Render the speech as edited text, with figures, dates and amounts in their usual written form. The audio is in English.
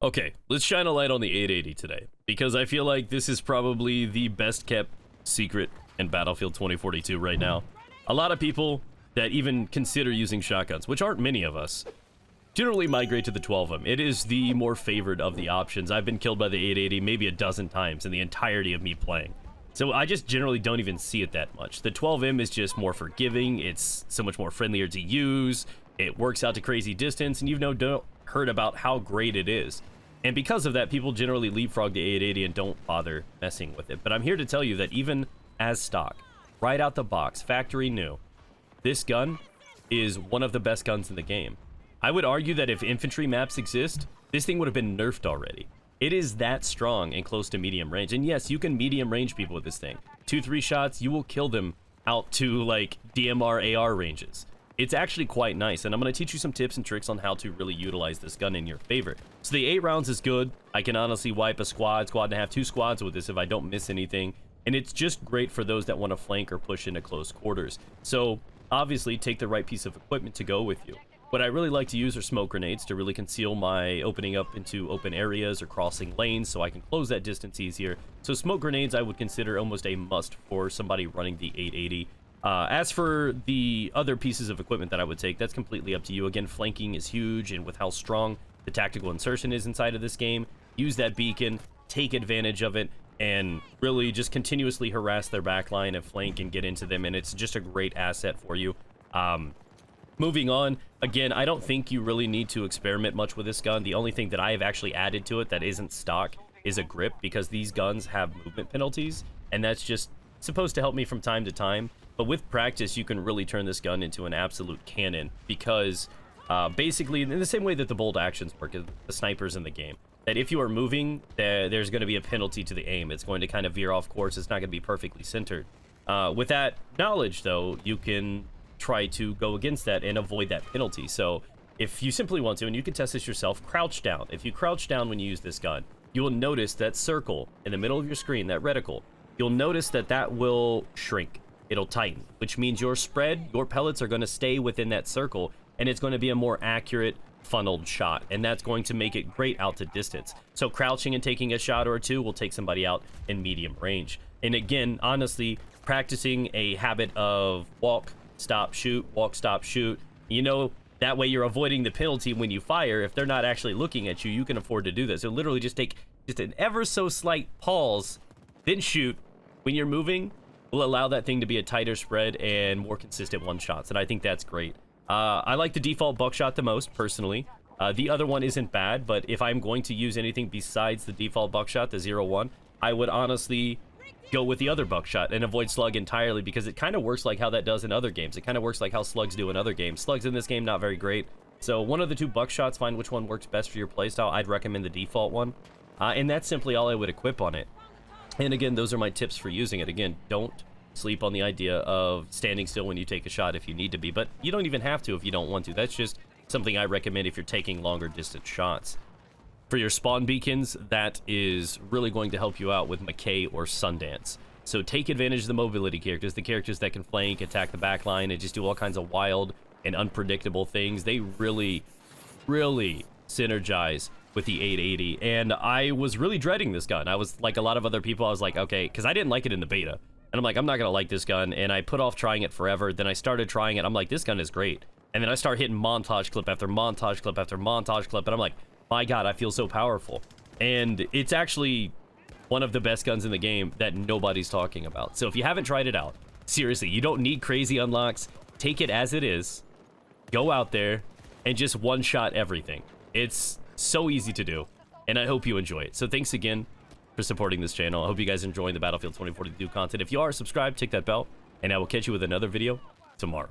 Okay, let's shine a light on the 880 today, because I feel like this is probably the best kept secret in Battlefield 2042 right now. A lot of people that even consider using shotguns, which aren't many of us, generally migrate to the 12M. It is the more favored of the options. I've been killed by the 880 maybe a dozen times in the entirety of me playing. So I just generally don't even see it that much. The 12M is just more forgiving. It's so much more friendlier to use. It works out to crazy distance, and you've heard about how great it is. And because of that, people generally leapfrog the 880 and don't bother messing with it. But I'm here to tell you that even as stock, right out the box, factory new, this gun is one of the best guns in the game. I would argue that if infantry maps exist, this thing would have been nerfed already. It is that strong and close to medium range. And yes, you can medium range people with this thing. 2-3 shots, you will kill them out to like DMR AR ranges. It's actually quite nice, and I'm going to teach you some tips and tricks on how to really utilize this gun in your favor. So the 8 rounds is good. I can honestly wipe a squad and a half, 2 squads with this if I don't miss anything. And it's just great for those that want to flank or push into close quarters. So obviously take the right piece of equipment to go with you. What I really like to use are smoke grenades to really conceal my opening up into open areas or crossing lanes so I can close that distance easier. So smoke grenades I would consider almost a must for somebody running the 880. As for the other pieces of equipment that I would take, that's completely up to you. Again, flanking is huge, and with how strong the tactical insertion is inside of this game, use that beacon, take advantage of it, and really just continuously harass their backline and flank and get into them, and it's just a great asset for you. Moving on, again, I don't think you really need to experiment much with this gun. The only thing that I have actually added to it that isn't stock is a grip, because these guns have movement penalties, and that's just supposed to help me from time to time. But with practice, you can really turn this gun into an absolute cannon, because basically, in the same way that the bolt actions work, the snipers in the game, that if you are moving, there's going to be a penalty to the aim. It's going to kind of veer off course. It's not going to be perfectly centered. With that knowledge, though, you can try to go against that and avoid that penalty. So if you simply want to, and you can test this yourself, crouch down. If you crouch down when you use this gun, you will notice that circle in the middle of your screen, that reticle, you'll notice that that will shrink. It'll tighten, which means your spread, your pellets are going to stay within that circle, and it's going to be a more accurate funneled shot, and that's going to make it great out to distance. So crouching and taking a shot or two will take somebody out in medium range. And again, honestly, practicing a habit of walk, stop, shoot, walk, stop, shoot, you know, that way you're avoiding the penalty when you fire. If they're not actually looking at you, you can afford to do this. So literally just take just an ever so slight pause, then shoot. When you're moving, will allow that thing to be a tighter spread and more consistent one shots, and I think that's great. I like the default Buckshot the most, personally. The other one isn't bad, but if I'm going to use anything besides the default Buckshot, the 0-1, I would honestly go with the other Buckshot and avoid Slug entirely, because it kind of works like how that does in other games. It kind of works like how Slugs do in other games. Slugs in this game, not very great. So one of the two Buckshots, find which one works best for your playstyle. I'd recommend the default one. And that's simply all I would equip on it. And again, those are my tips for using it. Again, don't sleep on the idea of standing still when you take a shot if you need to be, but you don't even have to if you don't want to. That's just something I recommend if you're taking longer distance shots. For your spawn beacons, that is really going to help you out with McKay or Sundance. So take advantage of the mobility characters, the characters that can flank, attack the backline, and just do all kinds of wild and unpredictable things. They really, really synergize with the 880, and I was really dreading this gun. I was like a lot of other people, I was like, okay, because I didn't like it in the beta. And I'm like, I'm not going to like this gun. And I put off trying it forever. Then I started trying it. I'm like, this gun is great. And then I start hitting montage clip after montage clip after montage clip. And I'm like, my God, I feel so powerful. And it's actually one of the best guns in the game that nobody's talking about. So if you haven't tried it out, seriously, you don't need crazy unlocks. Take it as it is. Go out there and just one-shot everything. It's so easy to do. And I hope you enjoy it. So thanks again for supporting this channel. I hope you guys are enjoying the Battlefield 2042 content. If you are, subscribe, tick that bell, and I will catch you with another video tomorrow.